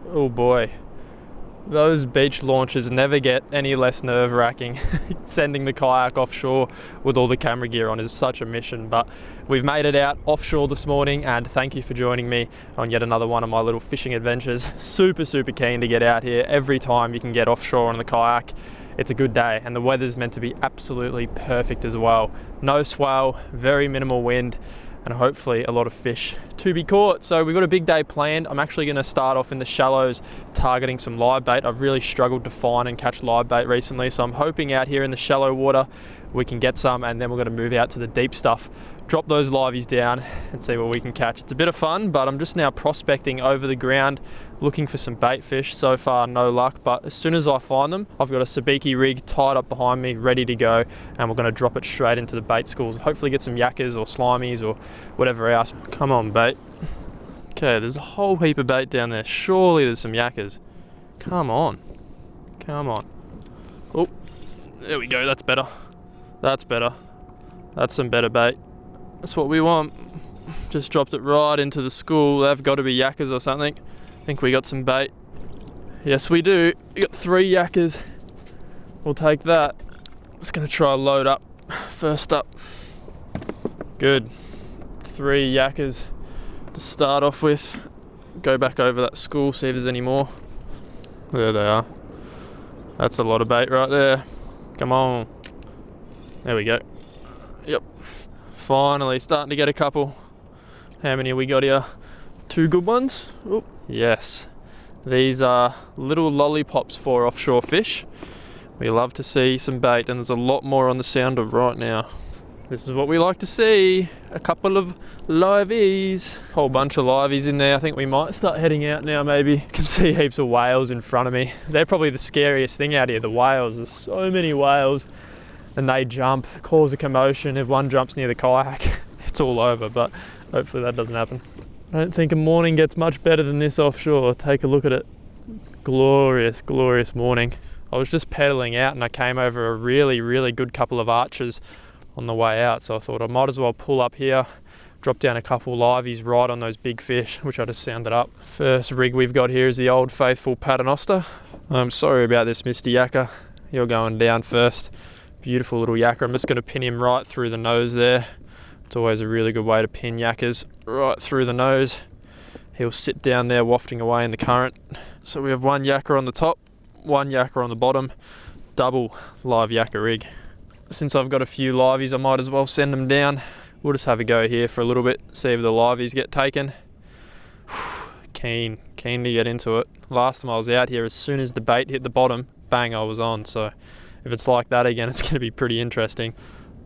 Oh boy. Those beach launches never get any less nerve-wracking. Sending the kayak offshore with all the camera gear on is such a mission, but we've made it out offshore this morning, and thank you for joining me on yet another one of my little fishing adventures. Super keen to get out here. Every time you can get offshore on the kayak, it's a good day, and the weather's meant to be absolutely perfect as well. No swell, very minimal wind, and hopefully a lot of fish to be caught. So we've got a big day planned. I'm actually going to start off in the shallows targeting some live bait. I've really struggled to find and catch live bait recently, so I'm hoping out here in the shallow water we can get some, and then we're going to move out to the deep stuff, drop those liveys down and see what we can catch. It's a bit of fun, but I'm just now prospecting over the ground looking for some bait fish. So far no luck, but as soon as I find them, I've got a sabiki rig tied up behind me ready to go, and we're going to drop it straight into the bait schools. Hopefully get some yakkers or slimies or whatever else. Come on, bait. Okay, there's a whole heap of bait down there. Surely there's some yakkers. Come on. Oh, there we go. That's better. That's some better bait. That's what we want. Just dropped it right into the school. They've got to be yakkers or something. I think we got some bait. Yes, we do. We got 3 yakkers. We'll take that. Just going to try load up. First up. Good. 3 yakkers to start off with. Go back over that school, see if there's any more. There they are. That's a lot of bait right there. Come on. There we go. Yep. Finally starting to get a couple. How many have we got here? 2 good ones. Oop. Yes. These are little lollipops for offshore fish. We love to see some bait, and there's a lot more on the sounder right now. This is what we like to see. A couple of liveys. Whole bunch of liveys in there. I think we might start heading out now maybe. You can see heaps of whales in front of me. They're probably the scariest thing out here, the whales. There's so many whales. And they jump, cause a commotion. If one jumps near the kayak, it's all over, but hopefully that doesn't happen. I don't think a morning gets much better than this offshore. Take a look at it. Glorious morning. I was just pedaling out and I came over a really good couple of arches on the way out, so I thought I might as well pull up here, drop down a couple liveys right on those big fish, which I just sounded up. First rig we've got here is the old faithful paternoster. I'm sorry about this, Mr. Yakka. You're going down first. Beautiful little yakka. I'm just going to pin him right through the nose there. It's always a really good way to pin yakkers, right through the nose. He'll sit down there wafting away in the current. So we have 1 yakka on the top, 1 yakka on the bottom, double live yakka rig. Since I've got a few liveys, I might as well send them down. We'll just have a go here for a little bit, see if the liveys get taken. Keen to get into it. Last time I was out here, as soon as the bait hit the bottom, bang, I was on. So if it's like that again, it's going to be pretty interesting.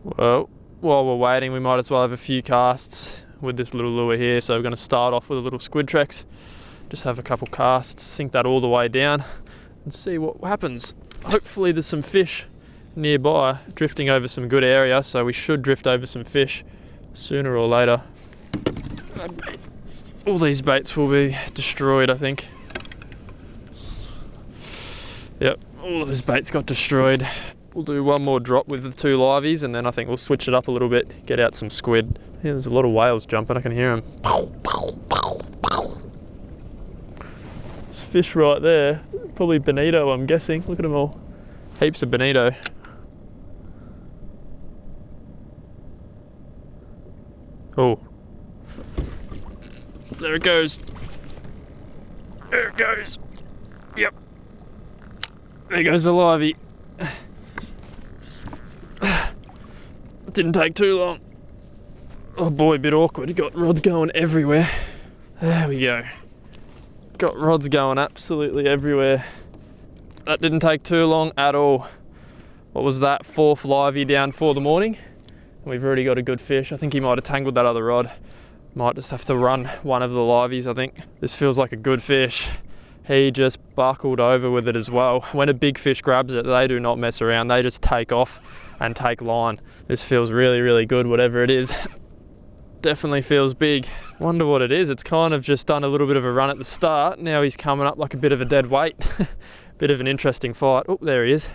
Well, while we're waiting, we might as well have a few casts with this little lure here. So we're going to start off with a little squid trex. Just have a couple casts, sink that all the way down and see what happens. Hopefully there's some fish nearby, drifting over some good area, so we should drift over some fish sooner or later. All these baits will be destroyed, I think. Yep, all of those baits got destroyed. We'll do 1 more drop with the 2 liveys, and then I think we'll switch it up a little bit, get out some squid. Yeah, there's a lot of whales jumping, I can hear them. There's fish right there, probably bonito, I'm guessing. Look at them all. Heaps of bonito. Oh, there it goes. There it goes. Yep. There goes the livey. Didn't take too long. Oh boy, a bit awkward. Got rods going everywhere. There we go. Got rods going absolutely everywhere. That didn't take too long at all. What was that? 4th livey down for the morning. We've already got a good fish. I think he might have tangled that other rod. Might just have to run one of the liveys, I think. This feels like a good fish. He just buckled over with it as well. When a big fish grabs it, they do not mess around. They just take off and take line. This feels really good, whatever it is. Definitely feels big. Wonder what it is. It's kind of just done a little bit of a run at the start. Now he's coming up like a bit of a dead weight. Bit of an interesting fight. Oh, there he is.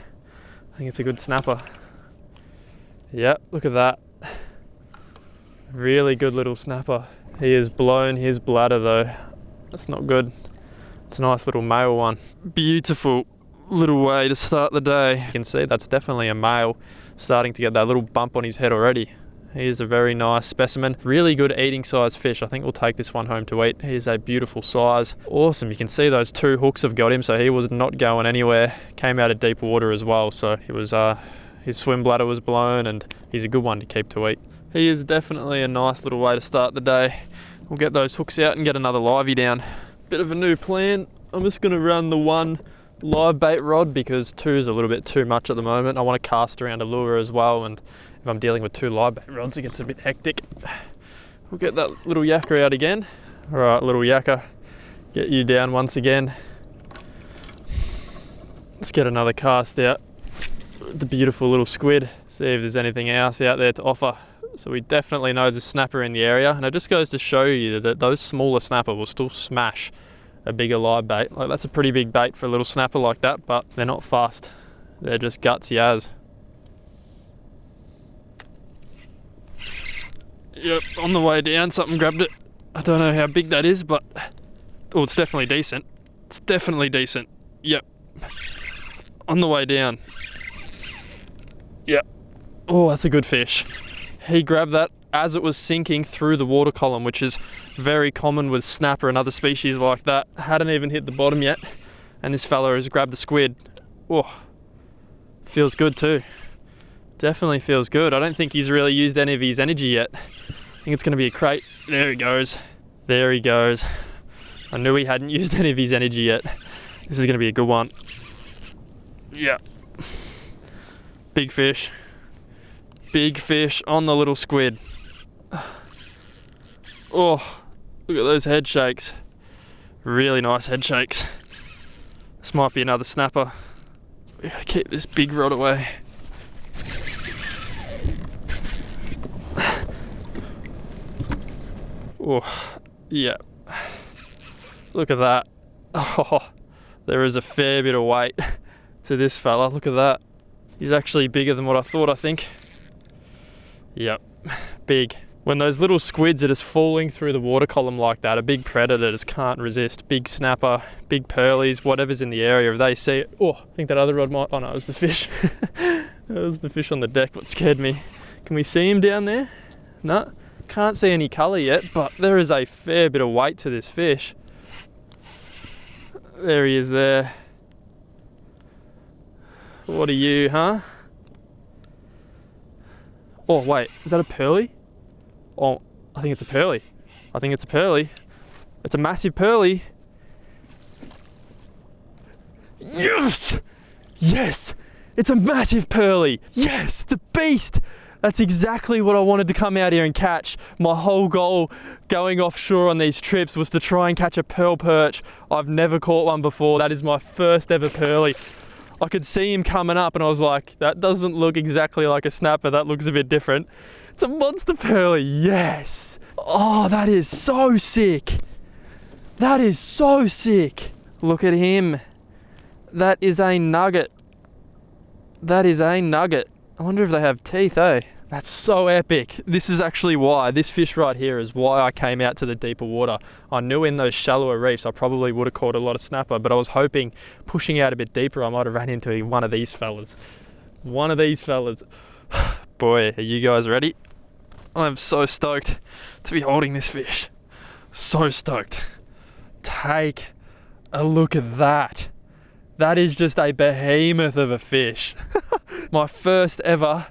I think it's a good snapper. Yep, look at that. Really good little snapper. He has blown his bladder though. That's not good. It's a nice little male one. Beautiful little way to start the day. You can see that's definitely a male, starting to get that little bump on his head already. He is a very nice specimen. Really good eating size fish. I think we'll take this one home to eat. He is a beautiful size. Awesome. You can see those 2 hooks have got him, so he was not going anywhere. Came out of deep water as well, so he was his swim bladder was blown, and he's a good one to keep to eat. He is definitely a nice little way to start the day. We'll get those hooks out and get another livey down. Bit of a new plan. I'm just going to run the 1 live bait rod because 2 is a little bit too much at the moment. I want to cast around a lure as well, and if I'm dealing with 2 live bait rods, it gets a bit hectic. We'll get that little yakker out again. All right, little yakker, get you down once again. Let's get another cast out. The beautiful little squid. See if there's anything else out there to offer. So we definitely know there's snapper in the area, and it just goes to show you that those smaller snapper will still smash a bigger live bait. Like, that's a pretty big bait for a little snapper like that, but they're not fast. They're just gutsy as. Yep, on the way down, something grabbed it. I don't know how big that is, but oh, it's definitely decent. It's definitely decent. Yep. On the way down. Yep. Oh, that's a good fish. He grabbed that as it was sinking through the water column, which is very common with snapper and other species like that. Hadn't even hit the bottom yet, and this fella has grabbed the squid. Oh, feels good too. Definitely feels good. I don't think he's really used any of his energy yet. I think it's going to be a crate. There he goes. There he goes. I knew he hadn't used any of his energy yet. This is going to be a good one. Yeah. Big fish. Big fish on the little squid. Oh, look at those head shakes. Really nice head shakes. This might be another snapper. We gotta keep this big rod away. Oh, yeah. Look at that. Oh, there is a fair bit of weight to this fella. Look at that. He's actually bigger than what I thought, I think. Yep, big. When those little squids are just falling through the water column like that, a big predator just can't resist. Big snapper, big pearlies, whatever's in the area, if they see it. Oh, I think that other rod might, oh no, it was the fish. That was the fish on the deck, what scared me. Can we see him down there? No, can't see any colour yet, but there is a fair bit of weight to this fish. There he is there. What are you, huh? Oh, wait, is that a pearly? Oh, I think it's a pearly. I think it's a pearly. It's a massive pearly. Yes! Yes! It's a massive pearly! Yes! It's a beast! That's exactly what I wanted to come out here and catch. My whole goal going offshore on these trips was to try and catch a pearl perch. I've never caught one before. That is my first ever pearly. I could see him coming up and I was like, that doesn't look exactly like a snapper, that looks a bit different. It's a monster pearly, yes! Oh, that is so sick! That is so sick! Look at him. That is a nugget. That is a nugget. I wonder if they have teeth, eh? That's so epic. This is actually why, this fish right here is why I came out to the deeper water. I knew in those shallower reefs I probably would have caught a lot of snapper, but I was hoping pushing out a bit deeper I might have ran into one of these fellas. One of these fellas. Boy, are you guys ready? I'm so stoked to be holding this fish. So stoked. Take a look at that. That is just a behemoth of a fish. My first ever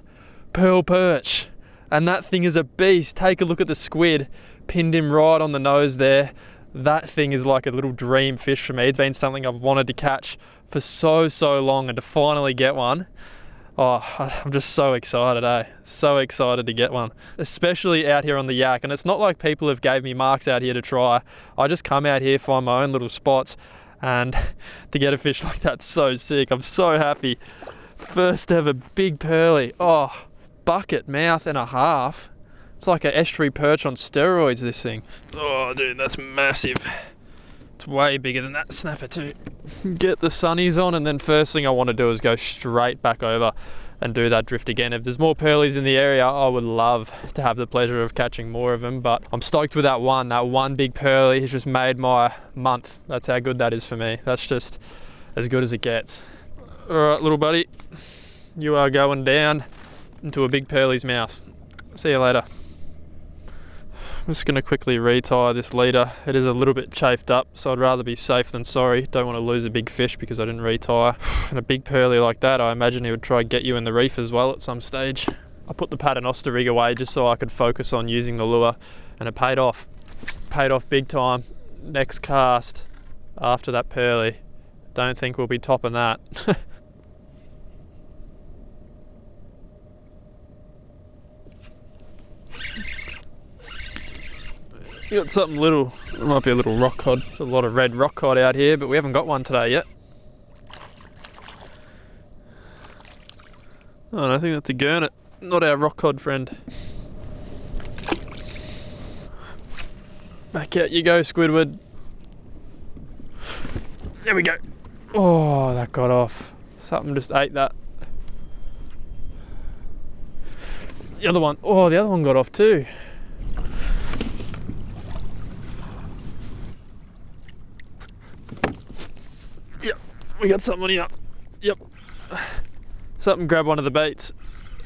pearl perch, and that thing is a beast. Take a look at the squid, pinned him right on the nose there. That thing is like a little dream fish for me. It's been something I've wanted to catch for so long, and to finally get one, oh, I'm just so excited, eh? So excited to get one, especially out here on the yak. And it's not like people have gave me marks out here to try. I just come out here, find my own little spots, and to get a fish like that's so sick. I'm so happy. First ever big pearly. Oh, bucket mouth and a half. It's like an estuary perch on steroids, this thing. Oh dude, that's massive. It's way bigger than that snapper too. Get the sunnies on, and then first thing I want to do is go straight back over and do that drift again. If there's more pearlies in the area, I would love to have the pleasure of catching more of them, but I'm stoked with that one. That one big pearly has just made my month. That's how good that is for me. That's just as good as it gets. All right, little buddy, you are going down into a big pearly's mouth. See you later. I'm just going to quickly retie this leader. It is a little bit chafed up, so I'd rather be safe than sorry. Don't want to lose a big fish because I didn't retie. And a big pearly like that, I imagine he would try and get you in the reef as well at some stage. I put the paternoster rig away just so I could focus on using the lure, and it paid off. Paid off big time. Next cast after that pearly. Don't think we'll be topping that. We got something little. It might be a little rock cod. There's a lot of red rock cod out here, but we haven't got one today yet. Oh, I think that's a gurnet, not our rock cod friend. Back out you go, Squidward. There we go. Oh, that got off. Something just ate that. The other one. Oh, the other one got off too. We got something here. Yep. Something grabbed one of the baits.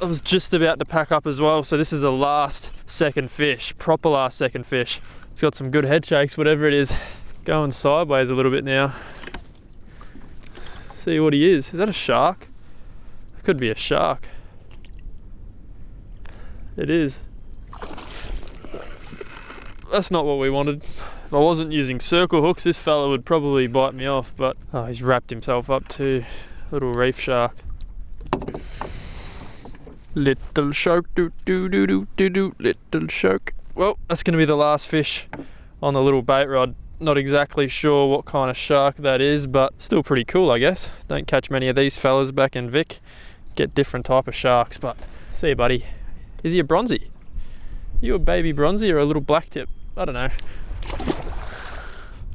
I was just about to pack up as well, so this is a last second fish, proper last second fish. It's got some good head shakes, whatever it is. Going sideways a little bit now. See what he is. Is that a shark? It could be a shark. It is. That's not what we wanted. If I wasn't using circle hooks, this fella would probably bite me off, but oh, he's wrapped himself up too. Little reef shark. Little shark, do do do do do do, little shark. Well, that's going to be the last fish on the little bait rod. Not exactly sure what kind of shark that is, but still pretty cool, I guess. Don't catch many of these fellas back in Vic. Get different type of sharks, but see you, buddy. Is he a bronzy? Are you a baby bronzy or a little black tip? I don't know.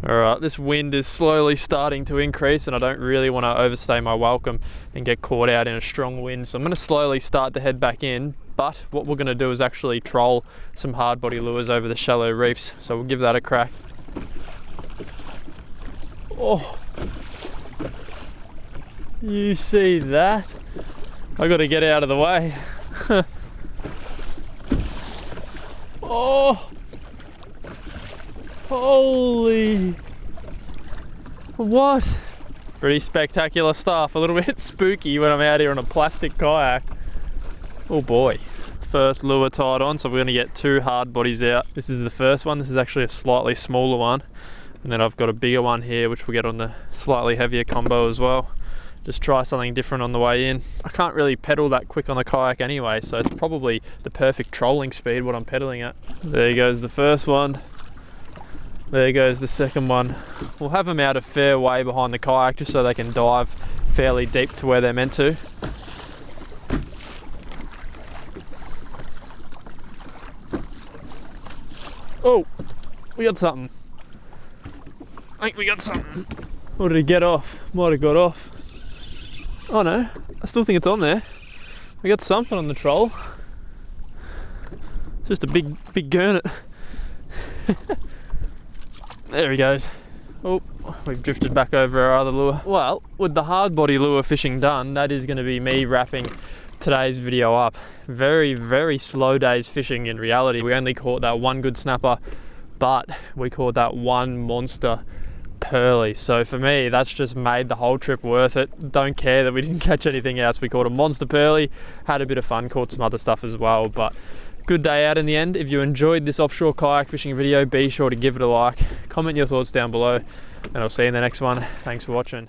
Alright, this wind is slowly starting to increase and I don't really want to overstay my welcome and get caught out in a strong wind, so I'm going to slowly start to head back in, but what we're going to do is actually troll some hard body lures over the shallow reefs, so we'll give that a crack. Oh, you see that? I got to get out of the way. Oh, holy, what? Pretty spectacular stuff. A little bit spooky when I'm out here on a plastic kayak. Oh boy. First lure tied on, so we're going to get two hard bodies out. This is the first one. This is actually a slightly smaller one. And then I've got a bigger one here, which we'll get on the slightly heavier combo as well. Just try something different on the way in. I can't really pedal that quick on the kayak anyway, so it's probably the perfect trolling speed what I'm pedaling at. There goes the first one. There goes the second one. We'll have them out a fair way behind the kayak just so they can dive fairly deep to where they're meant to. Oh, we got something. I think we got something. Or did it get off? Might have got off. Oh no, I still think it's on there. We got something on the troll. It's just a big gurnet. There he goes. Oh, we've drifted back over our other lure. Well, with the hard body lure fishing done, that is going to be me wrapping today's video up. Very, very slow days fishing in reality. We only caught that one good snapper, but we caught that one monster pearly. So for me, that's just made the whole trip worth it. Don't care that we didn't catch anything else. We caught a monster pearly, had a bit of fun, caught some other stuff as well, but good day out in the end. If you enjoyed this offshore kayak fishing video, be sure to give it a like, comment your thoughts down below, and I'll see you in the next one. Thanks for watching.